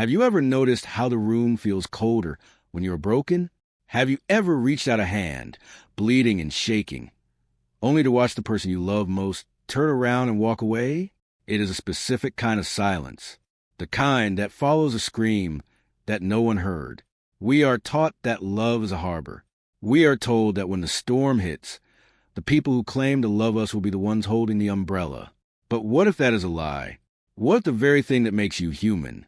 Have you ever noticed how the room feels colder when you're broken? Have you ever reached out a hand, bleeding and shaking, only to watch the person you love most turn around and walk away? It is a specific kind of silence, the kind that follows a scream that no one heard. We are taught that love is a harbor. We are told that when the storm hits, the people who claim to love us will be the ones holding the umbrella. But what if that is a lie? What if the very thing that makes you human,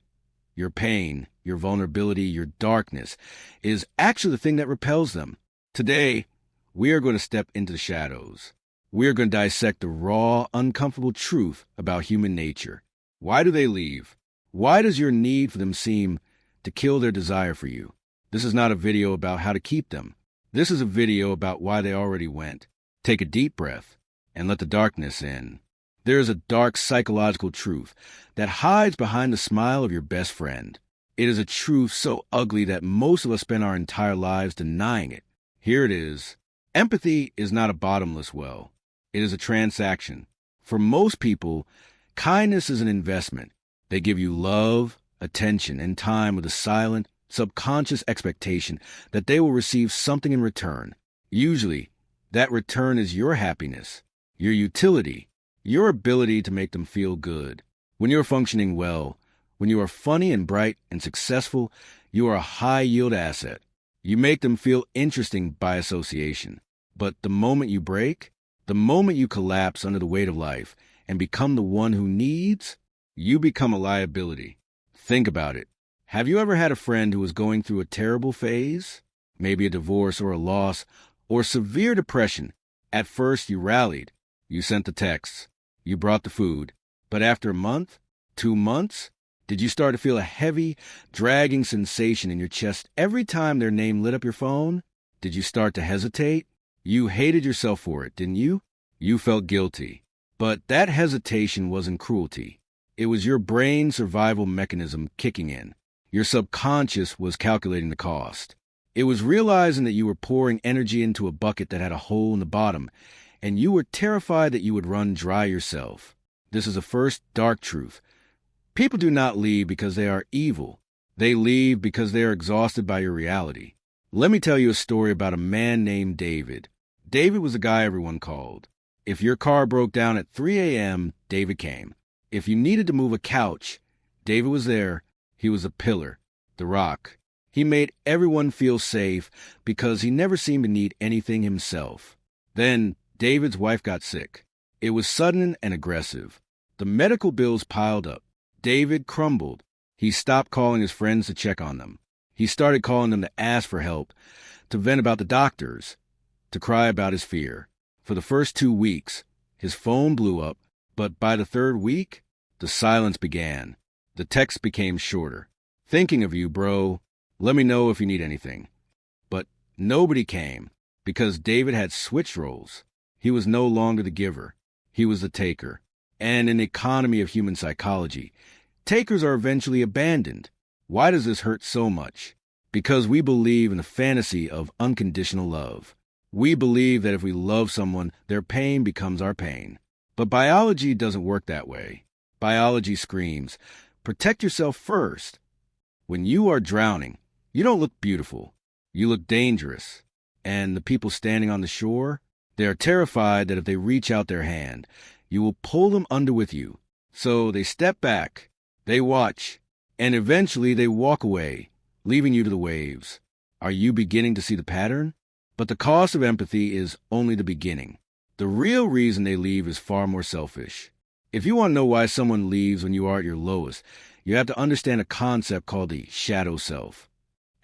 your pain, your vulnerability, your darkness, is actually the thing that repels them? Today, we are going to step into the shadows. We are going to dissect the raw, uncomfortable truth about human nature. Why do they leave? Why does your need for them seem to kill their desire for you? This is not a video about how to keep them. This is a video about why they already went. Take a deep breath and let the darkness in. There is a dark psychological truth that hides behind the smile of your best friend. It is a truth so ugly that most of us spend our entire lives denying it. Here it is. Empathy is not a bottomless well. It is a transaction. For most people, kindness is an investment. They give you love, attention, and time with a silent, subconscious expectation that they will receive something in return. Usually, that return is your happiness, your utility, your ability to make them feel good. When you're functioning well, when you are funny and bright and successful, you are a high-yield asset. You make them feel interesting by association. But the moment you break, the moment you collapse under the weight of life and become the one who needs, you become a liability. Think about it. Have you ever had a friend who was going through a terrible phase? Maybe a divorce or a loss or severe depression. At first you rallied. You sent the texts. You brought the food. But after a month, 2 months, did you start to feel a heavy, dragging sensation in your chest every time their name lit up your phone? Did you start to hesitate? You hated yourself for it, didn't you? You felt guilty. But that hesitation wasn't cruelty. It was your brain's survival mechanism kicking in. Your subconscious was calculating the cost. It was realizing that you were pouring energy into a bucket that had a hole in the bottom, and you were terrified that you would run dry yourself. This is the first dark truth. People do not leave because they are evil. They leave because they are exhausted by your reality. Let me tell you a story about a man named David. David was the guy everyone called. If your car broke down at 3 a.m., David came. If you needed to move a couch, David was there. He was a pillar, the rock. He made everyone feel safe because he never seemed to need anything himself. Then David's wife got sick. It was sudden and aggressive. The medical bills piled up. David crumbled. He stopped calling his friends to check on them. He started calling them to ask for help, to vent about the doctors, to cry about his fear. For the first 2 weeks, his phone blew up, but by the 3rd week, the silence began. The text became shorter. Thinking of you, bro. Let me know if you need anything. But nobody came because David had switched roles. He was no longer the giver. He was the taker. And in the economy of human psychology, takers are eventually abandoned. Why does this hurt so much? Because we believe in the fantasy of unconditional love. We believe that if we love someone, their pain becomes our pain. But biology doesn't work that way. Biology screams, protect yourself first. When you are drowning, you don't look beautiful. You look dangerous. And the people standing on the shore, they are terrified that if they reach out their hand, you will pull them under with you. So they step back, they watch, and eventually they walk away, leaving you to the waves. Are you beginning to see the pattern? But the cost of empathy is only the beginning. The real reason they leave is far more selfish. If you want to know why someone leaves when you are at your lowest, you have to understand a concept called the shadow self.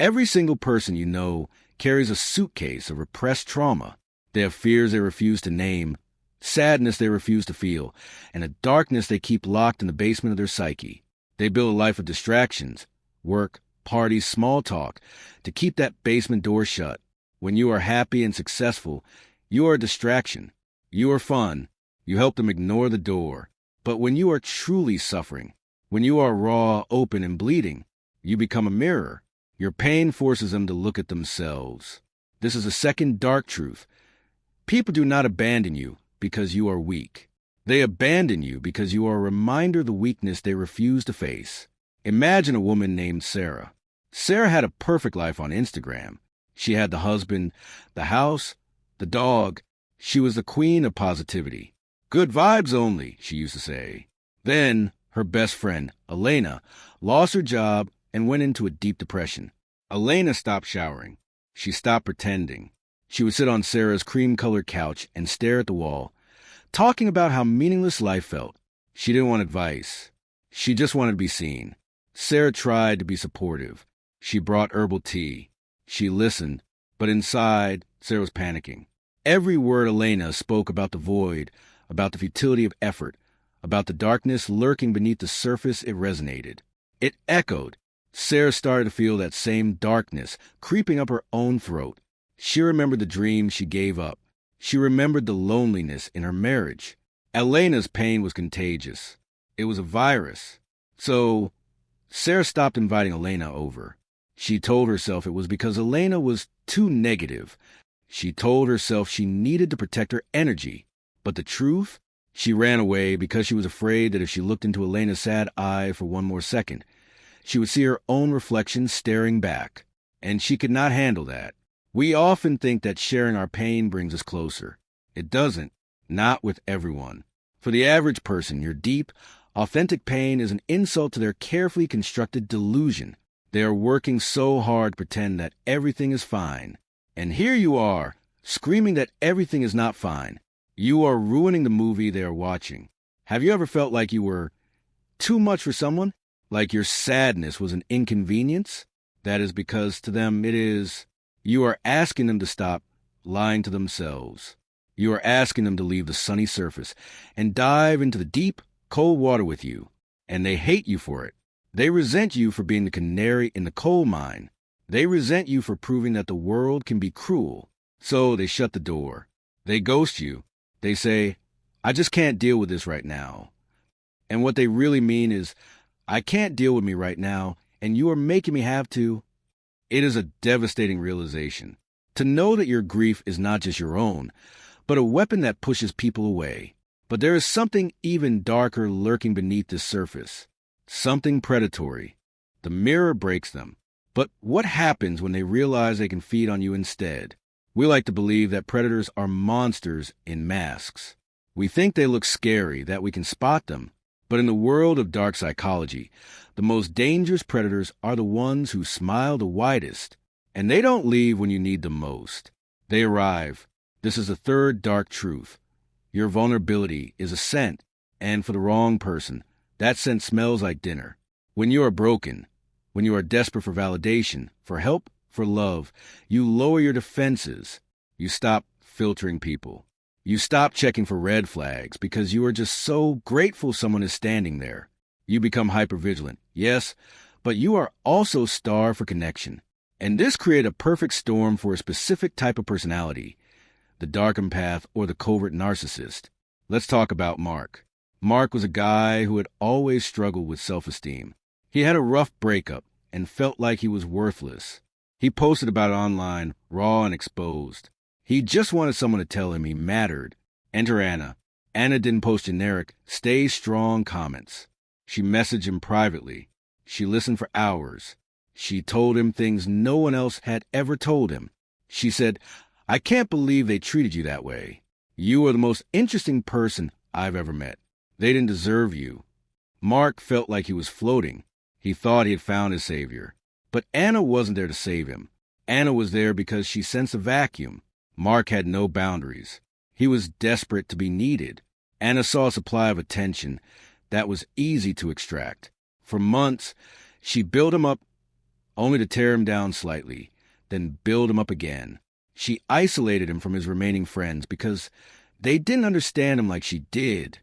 Every single person you know carries a suitcase of repressed trauma. They have fears they refuse to name, sadness they refuse to feel, and a darkness they keep locked in the basement of their psyche. They build a life of distractions, work, parties, small talk, to keep that basement door shut. When you are happy and successful, you are a distraction. You are fun. You help them ignore the door. But when you are truly suffering, when you are raw, open, and bleeding, you become a mirror. Your pain forces them to look at themselves. This is a second dark truth. People do not abandon you because you are weak. They abandon you because you are a reminder of the weakness they refuse to face. Imagine a woman named Sarah. Sarah had a perfect life on Instagram. She had the husband, the house, the dog. She was the queen of positivity. Good vibes only, she used to say. Then her best friend, Elena, lost her job and went into a deep depression. Elena stopped showering. She stopped pretending. She would sit on Sarah's cream-colored couch and stare at the wall, talking about how meaningless life felt. She didn't want advice. She just wanted to be seen. Sarah tried to be supportive. She brought herbal tea. She listened, but inside, Sarah was panicking. Every word Elena spoke about the void, about the futility of effort, about the darkness lurking beneath the surface, it resonated. It echoed. Sarah started to feel that same darkness creeping up her own throat. She remembered the dreams she gave up. She remembered the loneliness in her marriage. Elena's pain was contagious. It was a virus. So Sarah stopped inviting Elena over. She told herself it was because Elena was too negative. She told herself she needed to protect her energy. But the truth? She ran away because she was afraid that if she looked into Elena's sad eye for one more second, she would see her own reflection staring back. And she could not handle that. We often think that sharing our pain brings us closer. It doesn't. Not with everyone. For the average person, your deep, authentic pain is an insult to their carefully constructed delusion. They are working so hard to pretend that everything is fine. And here you are, screaming that everything is not fine. You are ruining the movie they are watching. Have you ever felt like you were too much for someone? Like your sadness was an inconvenience? That is because to them it is. You are asking them to stop lying to themselves. You are asking them to leave the sunny surface and dive into the deep, cold water with you. And they hate you for it. They resent you for being the canary in the coal mine. They resent you for proving that the world can be cruel. So they shut the door. They ghost you. They say, I just can't deal with this right now. And what they really mean is, I can't deal with me right now, and you are making me have to. It is a devastating realization. To know that your grief is not just your own, but a weapon that pushes people away. But there is something even darker lurking beneath the surface. Something predatory. The mirror breaks them. But what happens when they realize they can feed on you instead? We like to believe that predators are monsters in masks. We think they look scary, that we can spot them. But in the world of dark psychology, the most dangerous predators are the ones who smile the widest. And they don't leave when you need them most. They arrive. This is the third dark truth. Your vulnerability is a scent, and for the wrong person, that scent smells like dinner. When you are broken, when you are desperate for validation, for help, for love, you lower your defenses. You stop filtering people. You stop checking for red flags because you are just so grateful someone is standing there. You become hypervigilant, yes, but you are also starved for connection. And this creates a perfect storm for a specific type of personality, the dark empath or the covert narcissist. Let's talk about Mark. Mark was a guy who had always struggled with self-esteem. He had a rough breakup and felt like he was worthless. He posted about it online, raw and exposed. He just wanted someone to tell him he mattered. Enter Anna. Anna didn't post generic, stay strong comments. She messaged him privately. She listened for hours. She told him things no one else had ever told him. She said, I can't believe they treated you that way. You are the most interesting person I've ever met. They didn't deserve you. Mark felt like he was floating. He thought he had found his savior. But Anna wasn't there to save him. Anna was there because she sensed a vacuum. Mark had no boundaries. He was desperate to be needed. Anna saw a supply of attention that was easy to extract. For months, she built him up only to tear him down slightly, then build him up again. She isolated him from his remaining friends because they didn't understand him like she did.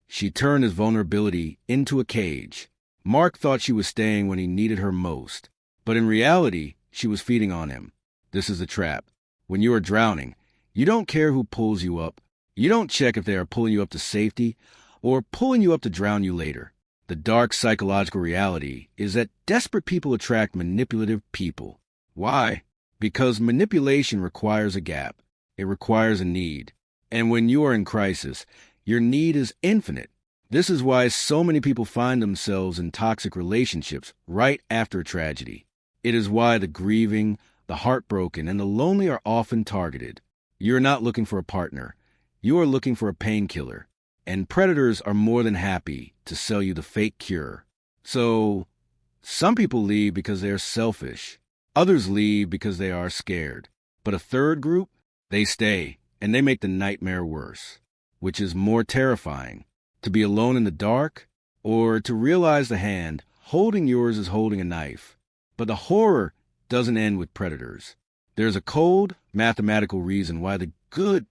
She turned his vulnerability into a cage. Mark thought she was staying when he needed her most, but in reality, she was feeding on him. This is the trap. When you are drowning, you don't care who pulls you up. You don't check if they are pulling you up to safety or pulling you up to drown you later. The dark psychological reality is that desperate people attract manipulative people. Why? Because manipulation requires a gap. It requires a need. And when you are in crisis, your need is infinite. This is why so many people find themselves in toxic relationships right after a tragedy. It is why the grieving, the heartbroken, and the lonely are often targeted. You're not looking for a partner. You are looking for a painkiller. And predators are more than happy to sell you the fake cure. So, some people leave because they are selfish. Others leave because they are scared. But a third group, they stay, and they make the nightmare worse. Which is more terrifying, to be alone in the dark, or to realize the hand holding yours is holding a knife. But the horror doesn't end with predators. There's a cold, mathematical reason why the good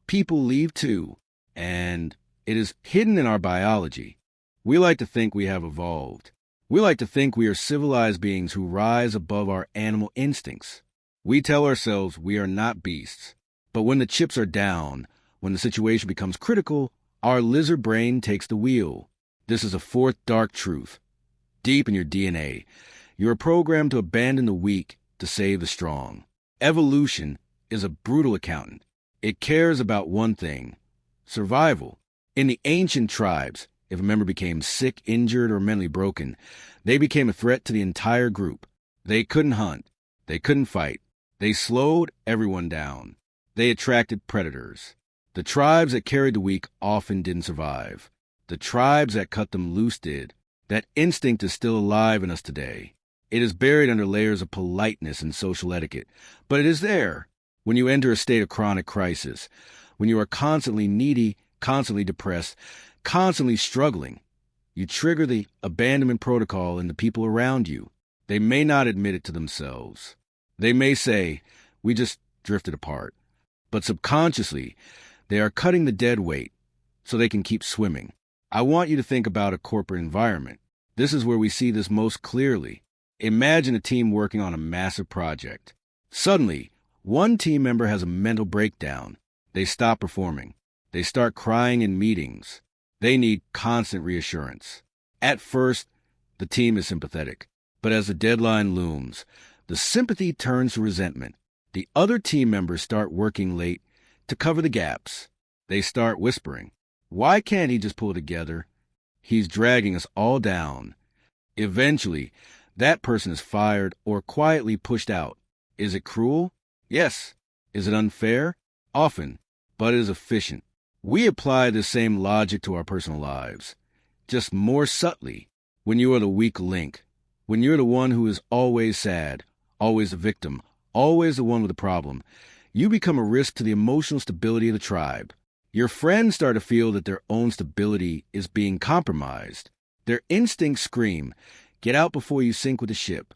people leave too, and it is hidden in our biology. We like to think we have evolved. We like to think we are civilized beings who rise above our animal instincts. We tell ourselves we are not beasts. But when the chips are down, when the situation becomes critical, our lizard brain takes the wheel. This is a fourth dark truth. Deep in your DNA, you are programmed to abandon the weak to save the strong. Evolution is a brutal accountant. It cares about one thing: survival. In the ancient tribes, if a member became sick, injured, or mentally broken, they became a threat to the entire group. They couldn't hunt. They couldn't fight. They slowed everyone down. They attracted predators. The tribes that carried the weak often didn't survive. The tribes that cut them loose did. That instinct is still alive in us today. It is buried under layers of politeness and social etiquette, but it is there. When you enter a state of chronic crisis, when you are constantly needy, constantly depressed, constantly struggling, you trigger the abandonment protocol in the people around you. They may not admit it to themselves. They may say, "We just drifted apart." But subconsciously, they are cutting the dead weight so they can keep swimming. I want you to think about a corporate environment. This is where we see this most clearly. Imagine a team working on a massive project. Suddenly, one team member has a mental breakdown. They stop performing. They start crying in meetings. They need constant reassurance. At first, the team is sympathetic. But as the deadline looms, the sympathy turns to resentment. The other team members start working late to cover the gaps. They start whispering, "Why can't he just pull it together? He's dragging us all down." Eventually, that person is fired or quietly pushed out. Is it cruel? Yes. Is it unfair? Often. But it is efficient. We apply the same logic to our personal lives, just more subtly. When you are the weak link, when you're the one who is always sad, always the victim, always the one with the problem, you become a risk to the emotional stability of the tribe. Your friends start to feel that their own stability is being compromised. Their instincts scream, "Get out before you sink with the ship."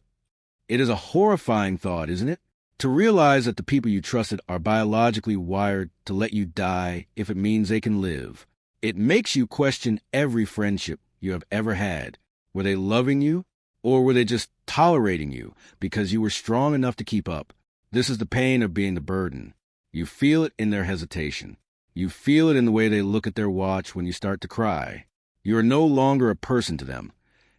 It is a horrifying thought, isn't it? To realize that the people you trusted are biologically wired to let you die if it means they can live. It makes you question every friendship you have ever had. Were they loving you, or were they just tolerating you because you were strong enough to keep up? This is the pain of being the burden. You feel it in their hesitation. You feel it in the way they look at their watch when you start to cry. You are no longer a person to them.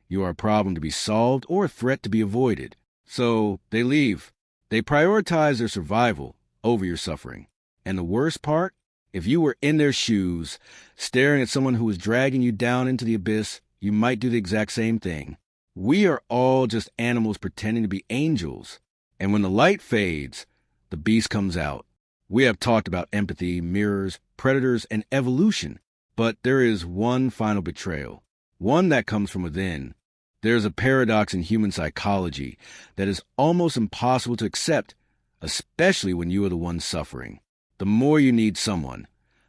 You are a problem to be solved or a threat to be avoided. So they leave. They prioritize their survival over your suffering. And the worst part, if you were in their shoes, staring at someone who was dragging you down into the abyss, you might do the exact same thing. We are all just animals pretending to be angels. And when the light fades, the beast comes out. We have talked about empathy, mirrors, predators, and evolution. But there is one final betrayal, one that comes from within. There's a paradox in human psychology that is almost impossible to accept, especially when you are the one suffering. The more you need someone,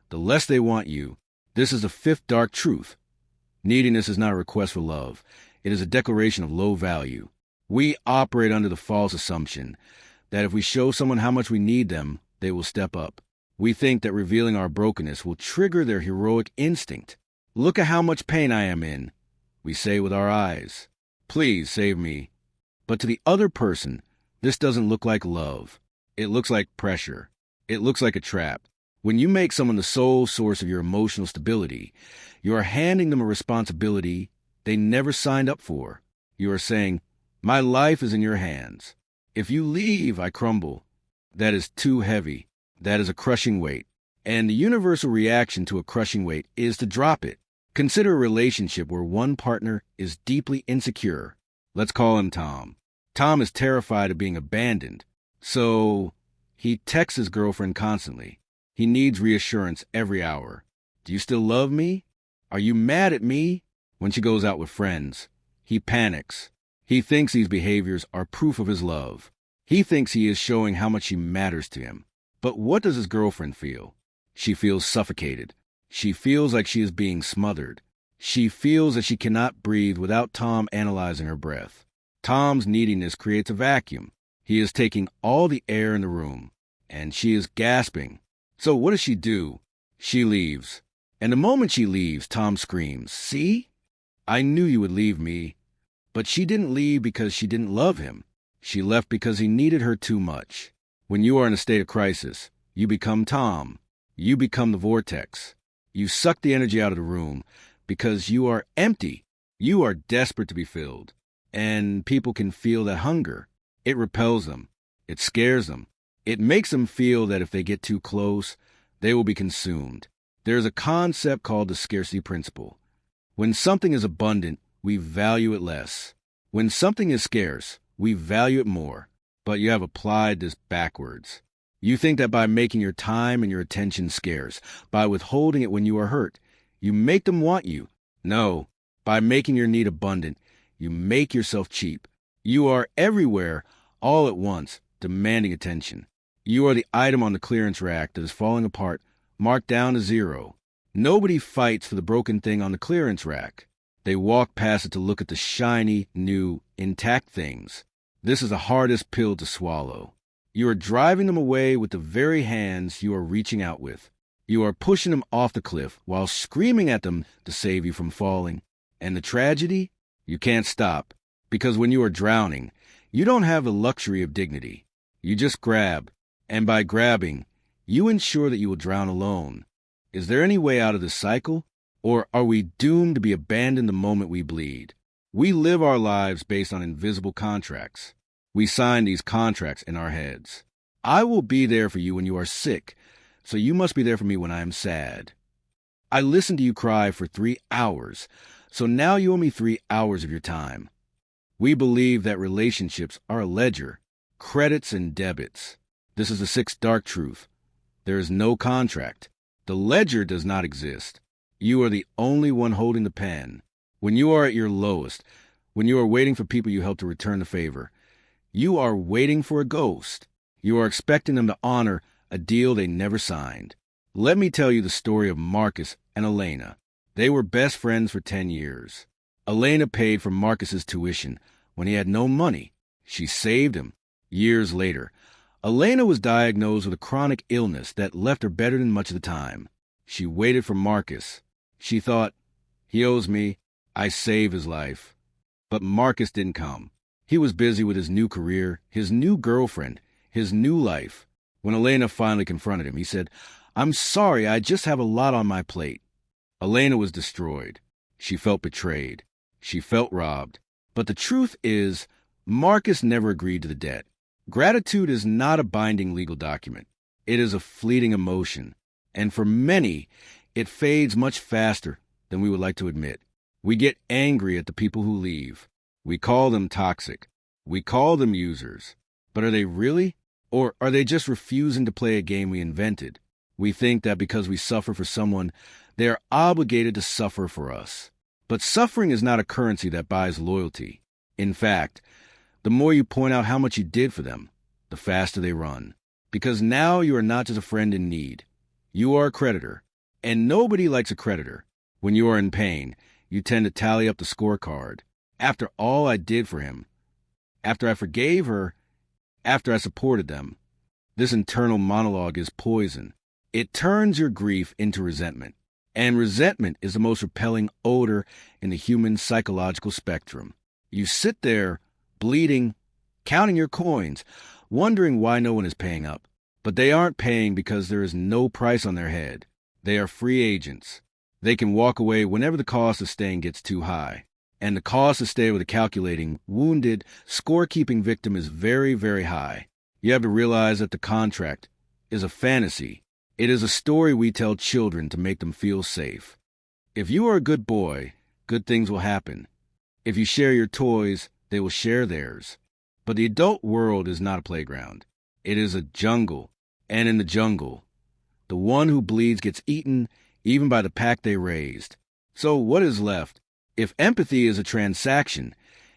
the less they want you. This is the fifth dark truth. Neediness is not a request for love. It is a declaration of low value. We operate under the false assumption that if we show someone how much we need them, they will step up. We think that revealing our brokenness will trigger their heroic instinct. "Look at how much pain I am in," we say with our eyes. "Please save me." But to the other person, this doesn't look like love. It looks like pressure. It looks like a trap. When you make someone the sole source of your emotional stability, you are handing them a responsibility they never signed up for. You are saying, "My life is in your hands. If you leave, I crumble." That is too heavy. That is a crushing weight. And the universal reaction to a crushing weight is to drop it. Consider a relationship where one partner is deeply insecure. Let's call him Tom. Tom is terrified of being abandoned, so he texts his girlfriend constantly. He needs reassurance every hour. Do you still love me? Are you mad at me? When she goes out with friends, he panics. He thinks these behaviors are proof of his love. He thinks he is showing how much she matters to him. But what does his girlfriend feel? She feels suffocated. She feels like she is being smothered. She feels that she cannot breathe without Tom analyzing her breath. Tom's neediness creates a vacuum. He is taking all the air in the room, and she is gasping. So what does she do? She leaves. And the moment she leaves, Tom screams, "See? I knew you would leave me." But she didn't leave because she didn't love him. She left because he needed her too much. When you are in a state of crisis, you become Tom. You become the vortex. You suck the energy out of the room because you are empty. You are desperate to be filled. And people can feel that hunger. It repels them. It scares them. It makes them feel that if they get too close, they will be consumed. There's a concept called the scarcity principle. When something is abundant, we value it less. When something is scarce, we value it more. But you have applied this backwards. You think that by making your time and your attention scarce, by withholding it when you are hurt, you make them want you. No, by making your need abundant, you make yourself cheap. You are everywhere, all at once, demanding attention. You are the item on the clearance rack that is falling apart, marked down to 0. Nobody fights for the broken thing on the clearance rack. They walk past it to look at the shiny, new, intact things. This is the hardest pill to swallow. You are driving them away with the very hands you are reaching out with. You are pushing them off the cliff while screaming at them to save you from falling. And the tragedy? You can't stop, because when you are drowning, you don't have the luxury of dignity. You just grab, and by grabbing, you ensure that you will drown alone. Is there any way out of this cycle? Or are we doomed to be abandoned the moment we bleed? We live our lives based on invisible contracts. We sign these contracts in our heads. I will be there for you when you are sick, so you must be there for me when I am sad. I listened to you cry for 3 hours, so now you owe me 3 hours of your time. We believe that relationships are a ledger, credits and debits. This is the sixth dark truth. There is no contract. The ledger does not exist. You are the only one holding the pen. When you are at your lowest, when you are waiting for people you help to return the favor, you are waiting for a ghost. You are expecting them to honor a deal they never signed. Let me tell you the story of Marcus and Elena. They were best friends for 10 years. Elena paid for Marcus's tuition when he had no money. She saved him. Years later, Elena was diagnosed with a chronic illness that left her better than much of the time. She waited for Marcus. She thought, he owes me. I saved his life. But Marcus didn't come. He was busy with his new career, his new girlfriend, his new life. When Elena finally confronted him, he said, "I'm sorry, I just have a lot on my plate." Elena was destroyed. She felt betrayed. She felt robbed. But the truth is, Marcus never agreed to the debt. Gratitude is not a binding legal document. It is a fleeting emotion. And for many, it fades much faster than we would like to admit. We get angry at the people who leave. We call them toxic. We call them users. But are they really? Or are they just refusing to play a game we invented? We think that because we suffer for someone, they are obligated to suffer for us. But suffering is not a currency that buys loyalty. In fact, the more you point out how much you did for them, the faster they run. Because now you are not just a friend in need. You are a creditor. And nobody likes a creditor. When you are in pain, you tend to tally up the scorecard. After all I did for him, after I forgave her, after I supported them, this internal monologue is poison. It turns your grief into resentment. And resentment is the most repelling odor in the human psychological spectrum. You sit there, bleeding, counting your coins, wondering why no one is paying up. But they aren't paying because there is no price on their head. They are free agents. They can walk away whenever the cost of staying gets too high. And the cost to stay with a calculating, wounded, scorekeeping victim is very, very high. You have to realize that the contract is a fantasy. It is a story we tell children to make them feel safe. If you are a good boy, good things will happen. If you share your toys, they will share theirs. But the adult world is not a playground. It is a jungle. And in the jungle, the one who bleeds gets eaten even by the pack they raised. So what is left? If empathy is a transaction,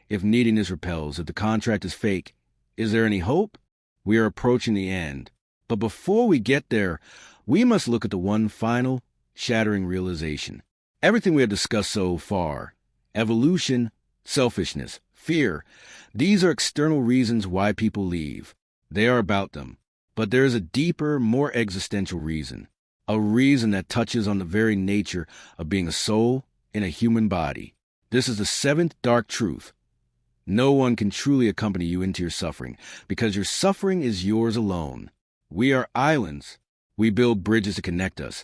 if neediness repels, if the contract is fake, is there any hope? We are approaching the end. But before we get there, we must look at the one final, shattering realization. Everything we have discussed so far, evolution, selfishness, fear, these are external reasons why people leave. They are about them. But there is a deeper, more existential reason. A reason that touches on the very nature of being a soul in a human body. This is the seventh dark truth. No one can truly accompany you into your suffering, because your suffering is yours alone. We are islands. We build bridges to connect us.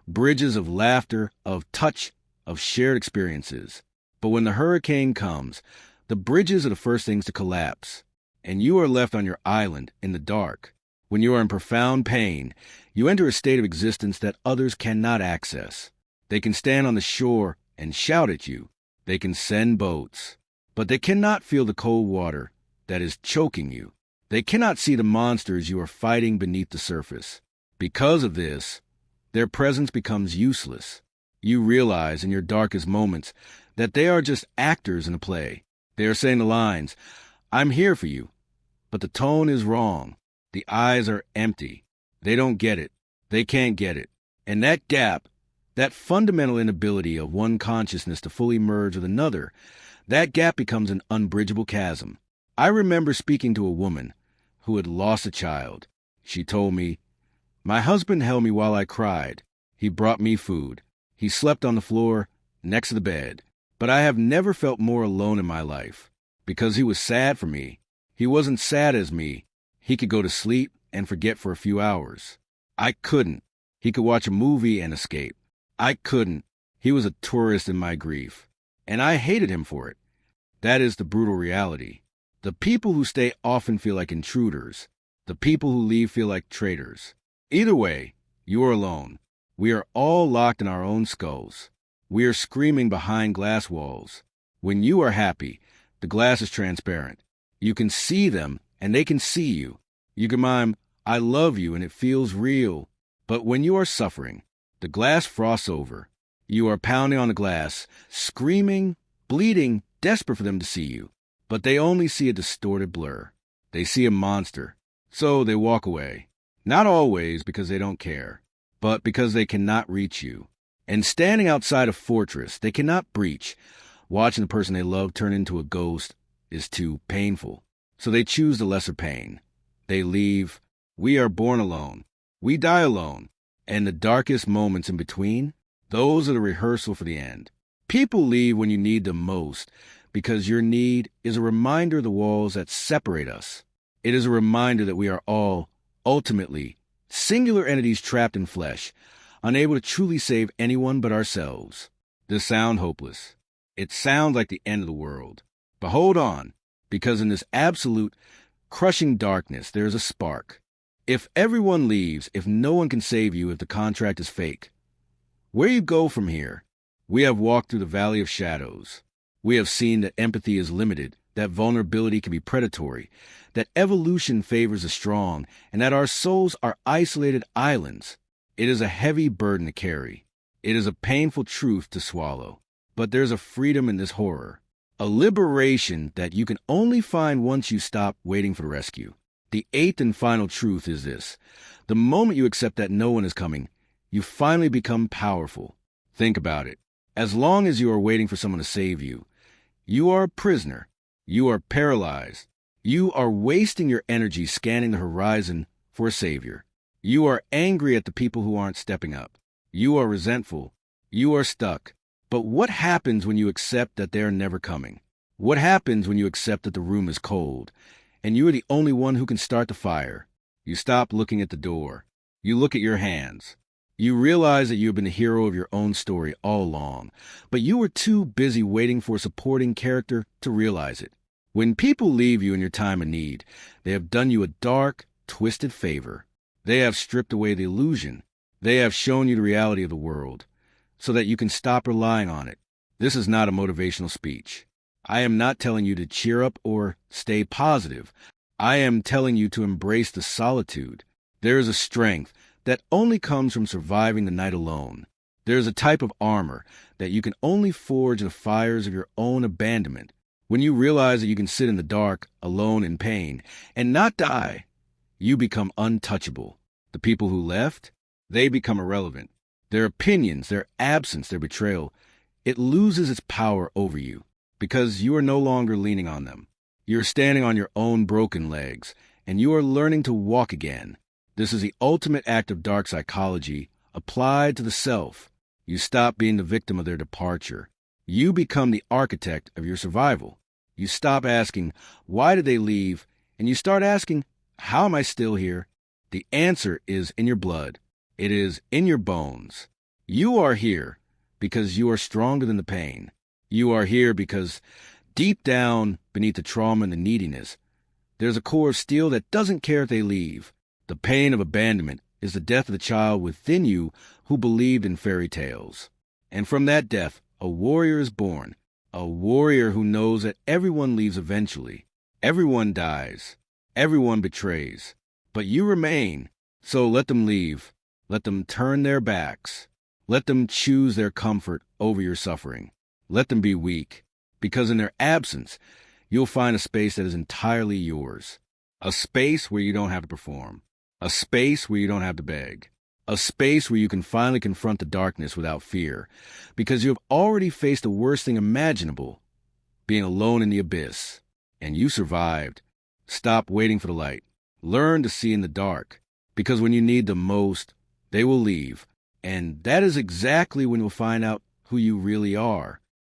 Bridges of laughter, of touch, of shared experiences. But when the hurricane comes, the bridges are the first things to collapse. And you are left on your island in the dark. When you are in profound pain, you enter a state of existence that others cannot access. They can stand on the shore and shout at you. They can send boats. But they cannot feel the cold water that is choking you. They cannot see the monsters you are fighting beneath the surface. Because of this, their presence becomes useless. You realize in your darkest moments that they are just actors in a play. They are saying the lines, "I'm here for you." But the tone is wrong. The eyes are empty. They don't get it. They can't get it. And that gap, that fundamental inability of one consciousness to fully merge with another, that gap becomes an unbridgeable chasm. I remember speaking to a woman who had lost a child. She told me, "My husband held me while I cried. He brought me food. He slept on the floor next to the bed. But I have never felt more alone in my life. Because he was sad for me. He wasn't sad as me. He could go to sleep and forget for a few hours. I couldn't. He could watch a movie and escape. I couldn't. He was a tourist in my grief. And I hated him for it. That is the brutal reality. The people who stay often feel like intruders. The people who leave feel like traitors. Either way, you are alone. We are all locked in our own skulls. We are screaming behind glass walls. When you are happy, the glass is transparent. You can see them, and they can see you. You can mime, "I love you," and it feels real. But when you are suffering, the glass frosts over. You are pounding on the glass, screaming, bleeding, desperate for them to see you. But they only see a distorted blur. They see a monster. So they walk away. Not always because they don't care, but because they cannot reach you. And standing outside a fortress they cannot breach, watching the person they love turn into a ghost is too painful. So they choose the lesser pain. They leave. We are born alone. We die alone. And the darkest moments in between, those are the rehearsal for the end. People leave when you need them most, because your need is a reminder of the walls that separate us. It is a reminder that we are all, ultimately, singular entities trapped in flesh, unable to truly save anyone but ourselves. This sounds hopeless. It sounds like the end of the world. But hold on, because in this absolute, crushing darkness, there is a spark. If everyone leaves, if no one can save you, if the contract is fake, where you go from here? We have walked through the valley of shadows. We have seen that empathy is limited, that vulnerability can be predatory, that evolution favors the strong, and that our souls are isolated islands. It is a heavy burden to carry. It is a painful truth to swallow. But there's a freedom in this horror, a liberation that you can only find once you stop waiting for the rescue. The eighth and final truth is this. The moment you accept that no one is coming, you finally become powerful. Think about it. As long as you are waiting for someone to save you, you are a prisoner. You are paralyzed. You are wasting your energy scanning the horizon for a savior. You are angry at the people who aren't stepping up. You are resentful. You are stuck. But what happens when you accept that they are never coming? What happens when you accept that the room is cold, and you are the only one who can start the fire? You stop looking at the door. You look at your hands. You realize that you have been the hero of your own story all along, but you were too busy waiting for a supporting character to realize it. When people leave you in your time of need, they have done you a dark, twisted favor. They have stripped away the illusion. They have shown you the reality of the world. so that you can stop relying on it. This is not a motivational speech. I am not telling you to cheer up or stay positive. I am telling you to embrace the solitude. There is a strength that only comes from surviving the night alone. There is a type of armor that you can only forge in the fires of your own abandonment. When you realize that you can sit in the dark, alone in pain, and not die, you become untouchable. The people who left, they become irrelevant. Their opinions, their absence, their betrayal, it loses its power over you because you are no longer leaning on them. You're standing on your own broken legs, and you are learning to walk again. This is the ultimate act of dark psychology applied to the self. You stop being the victim of their departure. You become the architect of your survival. You stop asking, why did they leave? And you start asking, how am I still here? The answer is in your blood. It is in your bones. You are here because you are stronger than the pain. You are here because deep down beneath the trauma and the neediness, there's a core of steel that doesn't care if they leave. The pain of abandonment is the death of the child within you who believed in fairy tales. And from that death, a warrior is born. A warrior who knows that everyone leaves eventually. Everyone dies. Everyone betrays. But you remain. So let them leave. Let them turn their backs. Let them choose their comfort over your suffering. Let them be weak. Because in their absence, you'll find a space that is entirely yours. A space where you don't have to perform. A space where you don't have to beg. A space where you can finally confront the darkness without fear. Because you have already faced the worst thing imaginable, being alone in the abyss. And you survived. Stop waiting for the light. Learn to see in the dark. Because when you need them most, they will leave. And that is exactly when you'll find out who you really are.